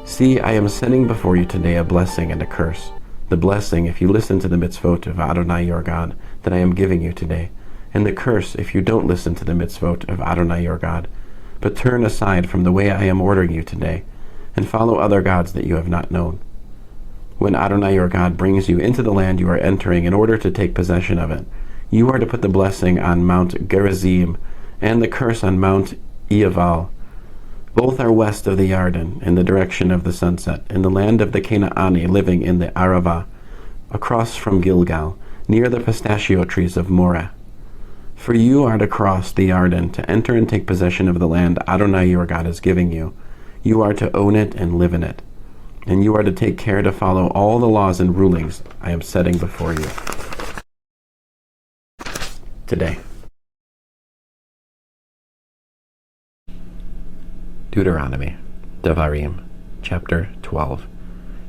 See, I am setting before you today a blessing and a curse. The blessing, if you listen to the mitzvot of Adonai your God that I am giving you today, and the curse, if you don't listen to the mitzvot of Adonai your God, but turn aside from the way I am ordering you today, and follow other gods that you have not known. When Adonai your God brings you into the land you are entering in order to take possession of it, you are to put the blessing on Mount Gerizim and the curse on Mount Eaval. Both are west of the Yarden, in the direction of the sunset, in the land of the Canaani living in the Arava, across from Gilgal, near the pistachio trees of Moreh. For you are to cross the Yarden to enter and take possession of the land Adonai your God is giving you. You are to own it and live in it. And you are to take care to follow all the laws and rulings I am setting before you today. Deuteronomy, Devarim, chapter 12.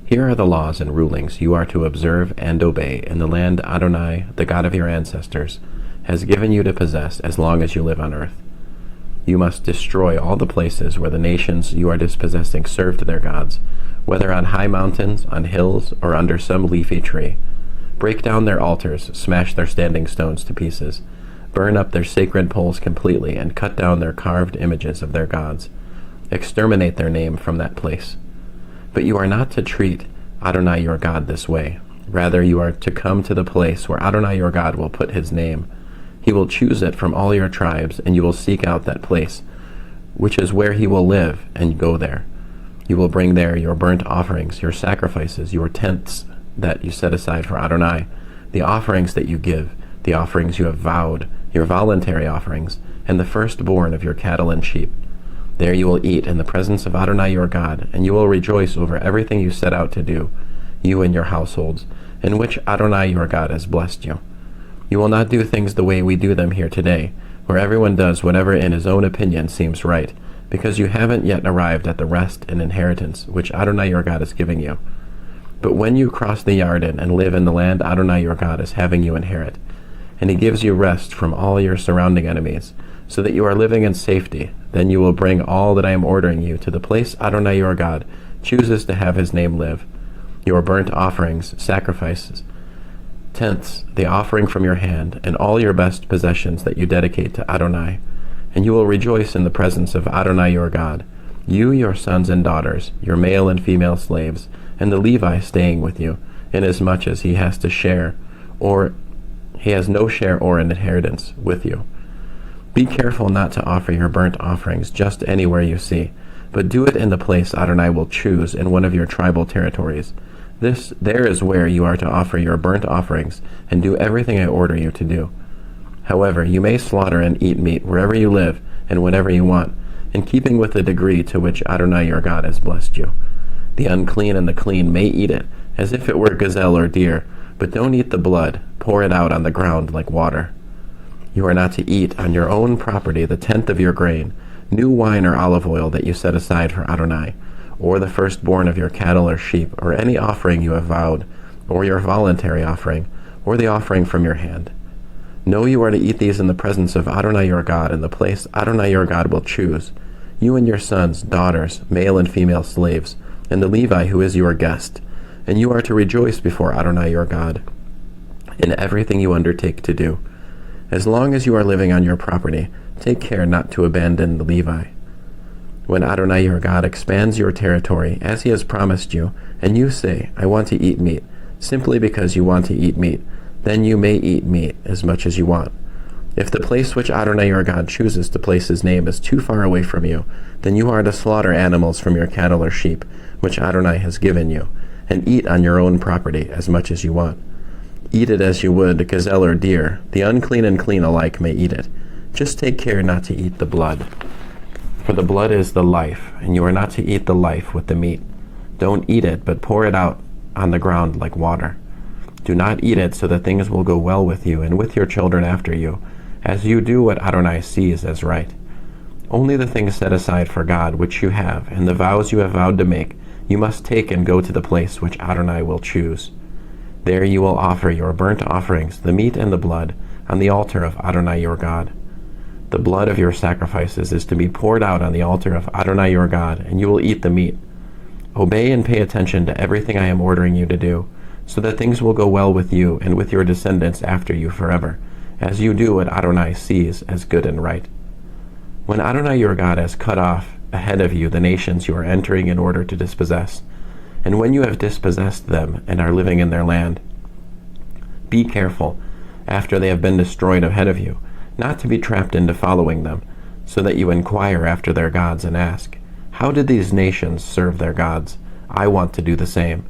Here are the laws and rulings you are to observe and obey in the land Adonai, the God of your ancestors, has given you to possess as long as you live on earth. You must destroy all the places where the nations you are dispossessing served their gods, whether on high mountains, on hills, or under some leafy tree. Break down their altars, smash their standing stones to pieces, burn up their sacred poles completely, and cut down their carved images of their gods. Exterminate their name from that place. But you are not to treat Adonai your God this way. Rather, you are to come to the place where Adonai your God will put his name. He will choose it from all your tribes, and you will seek out that place, which is where he will live, and go there. You will bring there your burnt offerings, your sacrifices, your tenths that you set aside for Adonai, the offerings that you give, the offerings you have vowed, your voluntary offerings, and the firstborn of your cattle and sheep. There you will eat in the presence of Adonai your God, and you will rejoice over everything you set out to do, you and your households, in which Adonai your God has blessed you. You will not do things the way we do them here today, where everyone does whatever in his own opinion seems right, because you haven't yet arrived at the rest and inheritance which Adonai your God is giving you. But when you cross the Yarden and live in the land Adonai your God is having you inherit, and he gives you rest from all your surrounding enemies, so that you are living in safety, then you will bring all that I am ordering you to the place Adonai your God chooses to have his name live, your burnt offerings, sacrifices, tenths, the offering from your hand, and all your best possessions that you dedicate to Adonai. And you will rejoice in the presence of Adonai your God, you, your sons and daughters, your male and female slaves, and the Levi staying with you, inasmuch as he has to share, or he has no share or an inheritance with you. Be careful not to offer your burnt offerings just anywhere you see, but do it in the place Adonai will choose in one of your tribal territories. There is where you are to offer your burnt offerings and do everything I order you to do. However, you may slaughter and eat meat wherever you live and whenever you want, in keeping with the degree to which Adonai your God has blessed you. The unclean and the clean may eat it, as if it were gazelle or deer, but don't eat the blood, pour it out on the ground like water. You are not to eat on your own property the tenth of your grain, new wine or olive oil that you set aside for Adonai, or the firstborn of your cattle or sheep, or any offering you have vowed, or your voluntary offering, or the offering from your hand. No, you are to eat these in the presence of Adonai your God, in the place Adonai your God will choose, you and your sons, daughters, male and female slaves, and the Levi who is your guest. And you are to rejoice before Adonai your God in everything you undertake to do. As long as you are living on your property, take care not to abandon the Levi. When Adonai your God expands your territory, as he has promised you, and you say, I want to eat meat, simply because you want to eat meat, then you may eat meat as much as you want. If the place which Adonai your God chooses to place his name is too far away from you, then you are to slaughter animals from your cattle or sheep, which Adonai has given you, and eat on your own property as much as you want. Eat it as you would gazelle or deer. The unclean and clean alike may eat it. Just take care not to eat the blood. For the blood is the life, and you are not to eat the life with the meat. Don't eat it, but pour it out on the ground like water. Do not eat it so that things will go well with you and with your children after you, as you do what Adonai sees as right. Only the things set aside for God which you have, and the vows you have vowed to make, you must take and go to the place which Adonai will choose. There you will offer your burnt offerings, the meat and the blood, on the altar of Adonai your God. The blood of your sacrifices is to be poured out on the altar of Adonai your God, and you will eat the meat. Obey and pay attention to everything I am ordering you to do, so that things will go well with you and with your descendants after you forever, as you do what Adonai sees as good and right. When Adonai your God has cut off ahead of you the nations you are entering in order to dispossess, and when you have dispossessed them and are living in their land, be careful, after they have been destroyed ahead of you, not to be trapped into following them, so that you inquire after their gods and ask, how did these nations serve their gods? I want to do the same.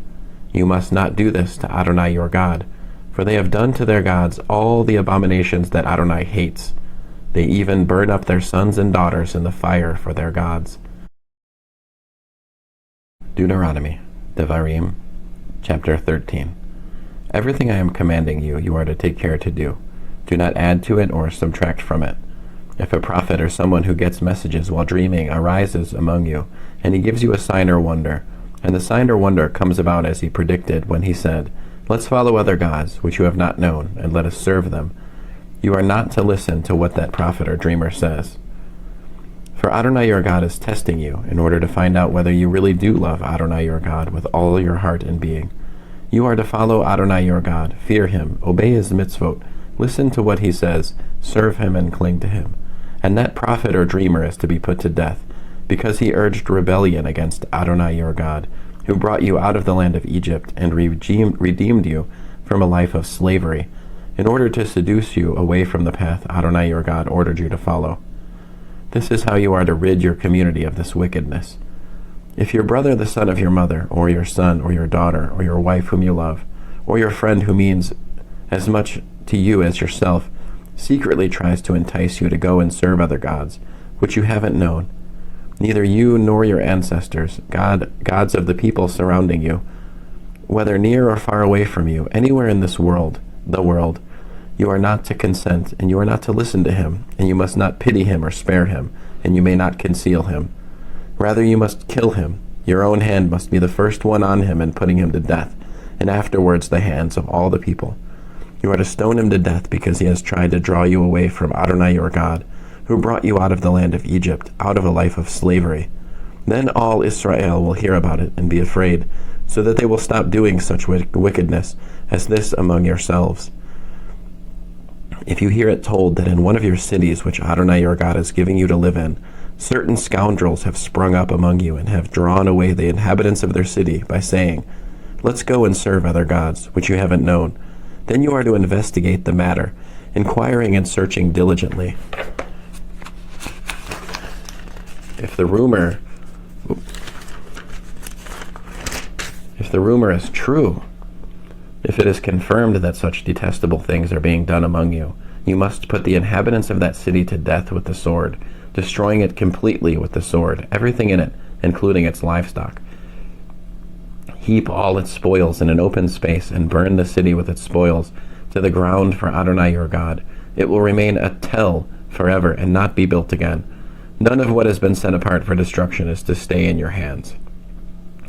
You must not do this to Adonai your God, for they have done to their gods all the abominations that Adonai hates. They even burn up their sons and daughters in the fire for their gods. Deuteronomy, Devarim, chapter 13. Everything I am commanding you, you are to take care to do. Do not add to it or subtract from it. If a prophet or someone who gets messages while dreaming arises among you, and he gives you a sign or wonder, and the sign or wonder comes about as he predicted when he said, let's follow other gods, which you have not known, and let us serve them, you are not to listen to what that prophet or dreamer says. For Adonai your God is testing you in order to find out whether you really do love Adonai your God with all your heart and being. You are to follow Adonai your God, fear him, obey his mitzvot, listen to what he says, serve him and cling to him. And that prophet or dreamer is to be put to death, because he urged rebellion against Adonai your God, who brought you out of the land of Egypt and redeemed you from a life of slavery, in order to seduce you away from the path Adonai your God ordered you to follow. This is how you are to rid your community of this wickedness. If your brother, the son of your mother, or your son, or your daughter, or your wife whom you love, or your friend who means as much to you as yourself, secretly tries to entice you to go and serve other gods, which you haven't known, neither you nor your ancestors, gods of the people surrounding you, whether near or far away from you, anywhere in this world, the world, you are not to consent, and you are not to listen to him, and you must not pity him or spare him, and you may not conceal him. Rather you must kill him. Your own hand must be the first one on him in putting him to death, and afterwards the hands of all the people. You are to stone him to death because he has tried to draw you away from Adonai your God, who brought you out of the land of Egypt, out of a life of slavery. Then all Israel will hear about it and be afraid, so that they will stop doing such wickedness as this among yourselves. If you hear it told that in one of your cities which Adonai your God is giving you to live in, certain scoundrels have sprung up among you and have drawn away the inhabitants of their city by saying, let's go and serve other gods, which you haven't known, then you are to investigate the matter, inquiring and searching diligently. If the rumor is true, if it is confirmed that such detestable things are being done among you, you must put the inhabitants of that city to death with the sword, destroying it completely with the sword, everything in it, including its livestock. Heap all its spoils in an open space and burn the city with its spoils to the ground for Adonai your God. It will remain a tell forever and not be built again. None of what has been set apart for destruction is to stay in your hands.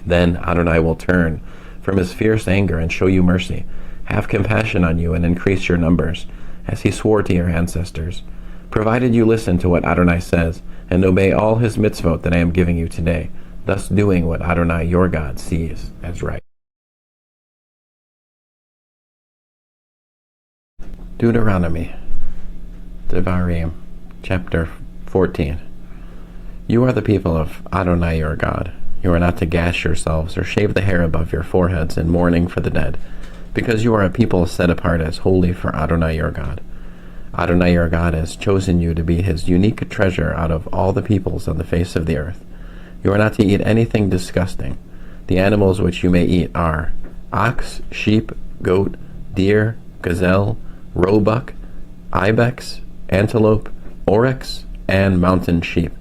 Then Adonai will turn from his fierce anger and show you mercy, have compassion on you and increase your numbers, as he swore to your ancestors, provided you listen to what Adonai says and obey all his mitzvot that I am giving you today, thus doing what Adonai your God sees as right. Deuteronomy, Devarim, chapter 14. You are the people of Adonai your God. You are not to gash yourselves or shave the hair above your foreheads in mourning for the dead, because you are a people set apart as holy for Adonai your God. Adonai your God has chosen you to be his unique treasure out of all the peoples on the face of the earth. You are not to eat anything disgusting. The animals which you may eat are ox, sheep, goat, deer, gazelle, roebuck, ibex, antelope, oryx, and mountain sheep.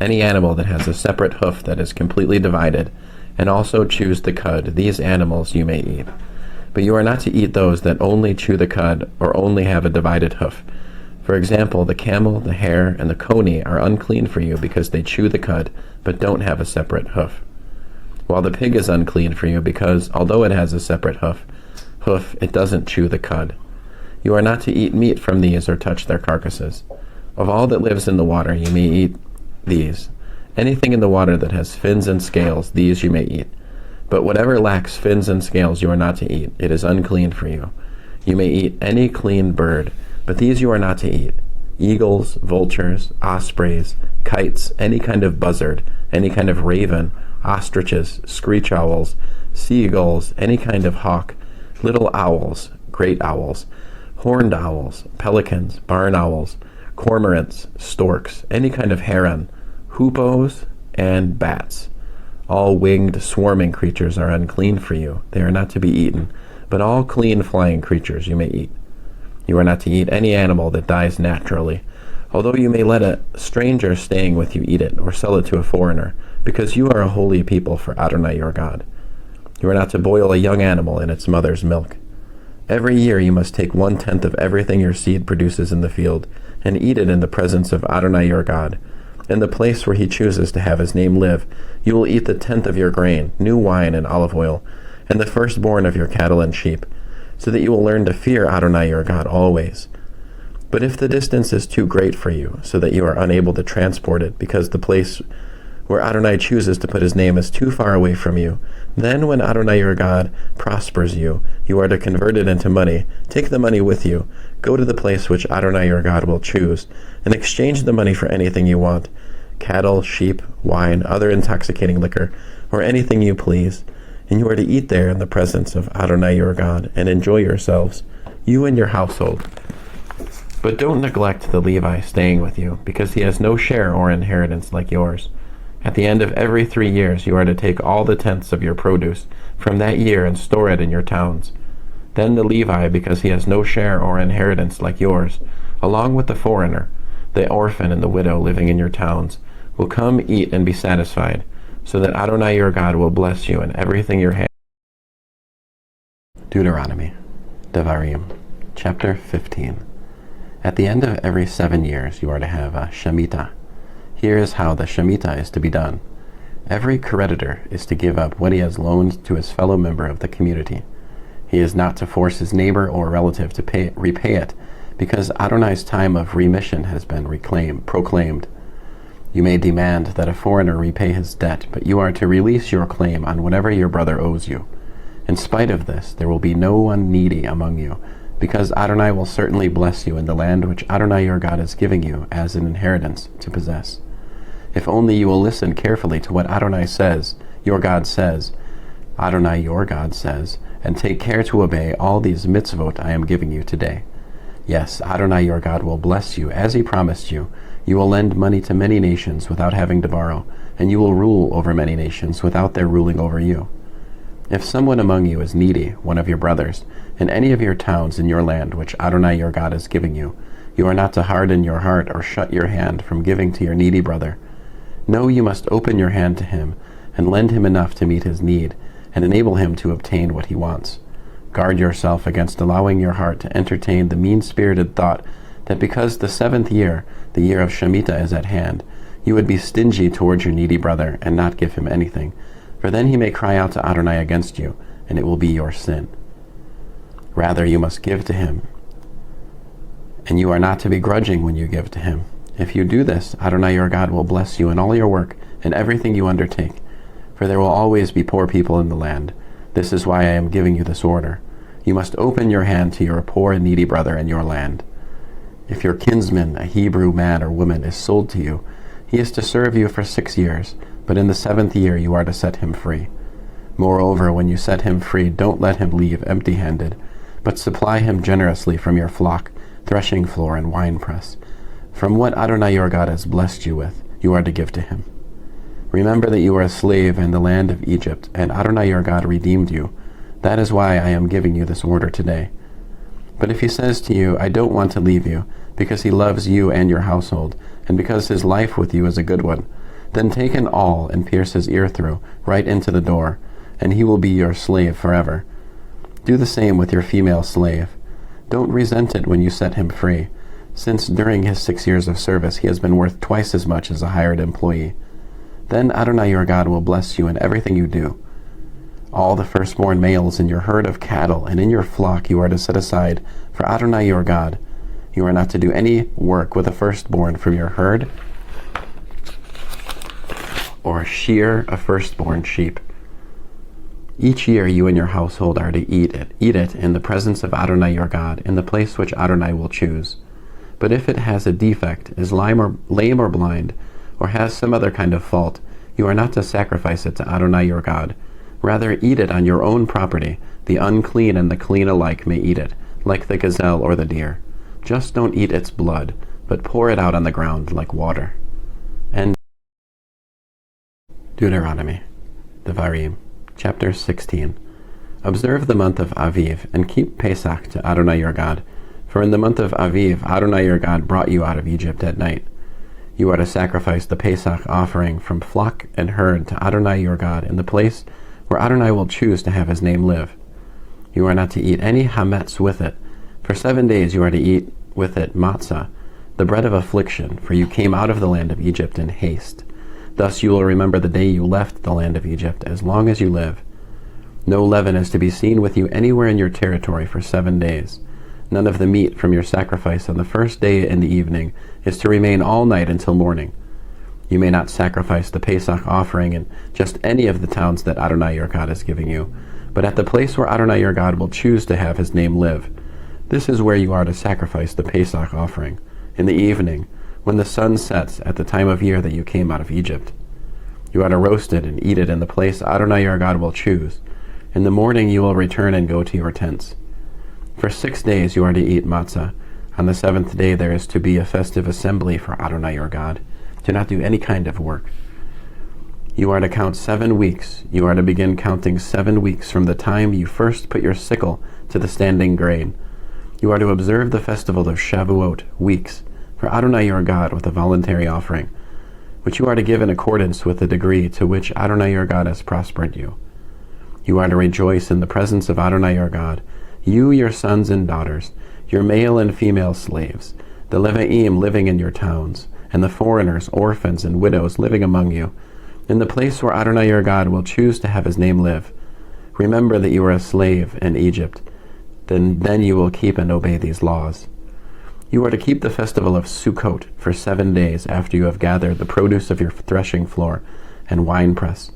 Any animal that has a separate hoof that is completely divided, and also chews the cud, these animals you may eat. But you are not to eat those that only chew the cud or only have a divided hoof. For example, the camel, the hare, and the coney are unclean for you because they chew the cud but don't have a separate hoof. While the pig is unclean for you because, although it has a separate hoof, it doesn't chew the cud. You are not to eat meat from these or touch their carcasses. Of all that lives in the water you may eat these, Anything in the water that has fins and scales, these you may eat. But whatever lacks fins and scales you are not to eat. It is unclean for you. You may eat any clean bird, but these you are not to eat. Eagles, vultures, ospreys, kites, any kind of buzzard, any kind of raven, ostriches, screech owls, seagulls, any kind of hawk, little owls, great owls, horned owls, pelicans, barn owls, cormorants, storks, any kind of heron, hoopoes, and bats. All winged, swarming creatures are unclean for you. They are not to be eaten, but all clean flying creatures you may eat. You are not to eat any animal that dies naturally, although you may let a stranger staying with you eat it, or sell it to a foreigner, because you are a holy people for Adonai your God. You are not to boil a young animal in its mother's milk. Every year you must take 1/10 of everything your seed produces in the field, and eat it in the presence of Adonai your God. In the place where he chooses to have his name live, you will eat the 10th of your grain, new wine and olive oil, and the firstborn of your cattle and sheep, so that you will learn to fear Adonai your God always. But if the distance is too great for you, so that you are unable to transport it, because the place where Adonai chooses to put his name is too far away from you, then when Adonai your God prospers you, you are to convert it into money. Take the money with you, go to the place which Adonai your God will choose, and exchange the money for anything you want, cattle, sheep, wine, other intoxicating liquor, or anything you please, and you are to eat there in the presence of Adonai your God, and enjoy yourselves, you and your household. But don't neglect the Levi staying with you, because he has no share or inheritance like yours. At the end of every 3 years you are to take all the tenths of your produce from that year and store it in your towns. Then the Levi, because he has no share or inheritance like yours, along with the foreigner, the orphan and the widow living in your towns, will come eat and be satisfied, so that Adonai your God will bless you in everything your hand. Deuteronomy, Devarim, chapter 15. At the end of every 7 years you are to have a Shemitah. Here is how the Shemitah is to be done. Every creditor is to give up what he has loaned to his fellow member of the community. He is not to force his neighbor or relative to repay it, because Adonai's time of remission has been proclaimed. You may demand that a foreigner repay his debt, but you are to release your claim on whatever your brother owes you. In spite of this, there will be no one needy among you, because Adonai will certainly bless you in the land which Adonai your God is giving you as an inheritance to possess. If only you will listen carefully to what Adonai says, Adonai your God says, and take care to obey all these mitzvot I am giving you today. Yes, Adonai your God will bless you, as he promised you. You will lend money to many nations without having to borrow, and you will rule over many nations without their ruling over you. If someone among you is needy, one of your brothers, in any of your towns in your land which Adonai your God is giving you, you are not to harden your heart or shut your hand from giving to your needy brother. No, you must open your hand to him, and lend him enough to meet his need, and enable him to obtain what he wants. Guard yourself against allowing your heart to entertain the mean-spirited thought that because the 7th year, the year of Shemitah, is at hand, you would be stingy towards your needy brother and not give him anything, for then he may cry out to Adonai against you, and it will be your sin. Rather, you must give to him, and you are not to be grudging when you give to him. If you do this, Adonai your God will bless you in all your work and everything you undertake, for there will always be poor people in the land. This is why I am giving you this order. You must open your hand to your poor and needy brother in your land. If your kinsman, a Hebrew man or woman, is sold to you, he is to serve you for 6 years, but in the 7th year you are to set him free. Moreover, when you set him free, don't let him leave empty-handed, but supply him generously from your flock, threshing floor, and winepress. From what Adonai your God has blessed you with, you are to give to him. Remember that you were a slave in the land of Egypt, and Adonai your God redeemed you. That is why I am giving you this order today. But if he says to you, I don't want to leave you, because he loves you and your household, and because his life with you is a good one, then take an awl and pierce his ear through, right into the door, and he will be your slave forever. Do the same with your female slave. Don't resent it when you set him free, since during his 6 years of service he has been worth twice as much as a hired employee. Then Adonai your God will bless you in everything you do. All the firstborn males in your herd of cattle and in your flock you are to set aside for Adonai your God. You are not to do any work with the firstborn from your herd or shear a firstborn sheep. Each year you and your household are to eat it in the presence of Adonai your God, in the place which Adonai will choose. But if it has a defect, is lame or blind, or has some other kind of fault, you are not to sacrifice it to Adonai your God. Rather, eat it on your own property. The unclean and the clean alike may eat it, like the gazelle or the deer. Just don't eat its blood, but pour it out on the ground like water. And Deuteronomy, Devarim, chapter 16. Observe the month of Aviv, and keep Pesach to Adonai your God. For in the month of Aviv, Adonai your God brought you out of Egypt at night. You are to sacrifice the Pesach offering from flock and herd to Adonai your God in the place where Adonai will choose to have his name live. You are not to eat any hametz with it. For 7 days you are to eat with it matzah, the bread of affliction, for you came out of the land of Egypt in haste. Thus you will remember the day you left the land of Egypt as long as you live. No leaven is to be seen with you anywhere in your territory for 7 days. None of the meat from your sacrifice on the first day in the evening is to remain all night until morning. You may not sacrifice the Pesach offering in just any of the towns that Adonai your God is giving you, but at the place where Adonai your God will choose to have his name live. This is where you are to sacrifice the Pesach offering, in the evening, when the sun sets at the time of year that you came out of Egypt. You are to roast it and eat it in the place Adonai your God will choose. In the morning you will return and go to your tents. For 6 days you are to eat matzah. On the 7th day there is to be a festive assembly for Adonai your God. Do not do any kind of work. You are to count 7 weeks. You are to begin counting 7 weeks from the time you first put your sickle to the standing grain. You are to observe the festival of Shavuot, weeks, for Adonai your God with a voluntary offering, which you are to give in accordance with the degree to which Adonai your God has prospered you. You are to rejoice in the presence of Adonai your God, you, your sons and daughters, your male and female slaves, the Levi'im living in your towns, and the foreigners, orphans, and widows living among you, in the place where Adonai your God will choose to have his name live. Remember that you were a slave in Egypt. Then you will keep and obey these laws. You are to keep the festival of Sukkot for 7 days after you have gathered the produce of your threshing floor and winepress.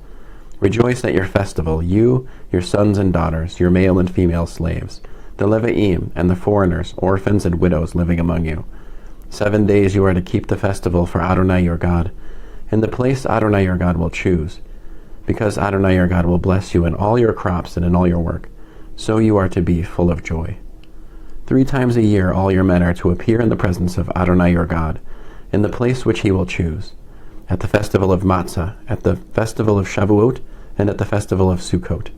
Rejoice at your festival, you, your sons and daughters, your male and female slaves, the Levi'im, and the foreigners, orphans, and widows living among you. 7 days you are to keep the festival for Adonai your God, in the place Adonai your God will choose, because Adonai your God will bless you in all your crops and in all your work. So you are to be full of joy. 3 times a year all your men are to appear in the presence of Adonai your God, in the place which he will choose, at the festival of Matzah, at the festival of Shavuot, and at the festival of Sukkot.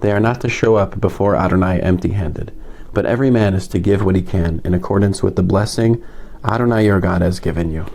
They are not to show up before Adonai empty-handed, but every man is to give what he can in accordance with the blessing Adonai your God has given you.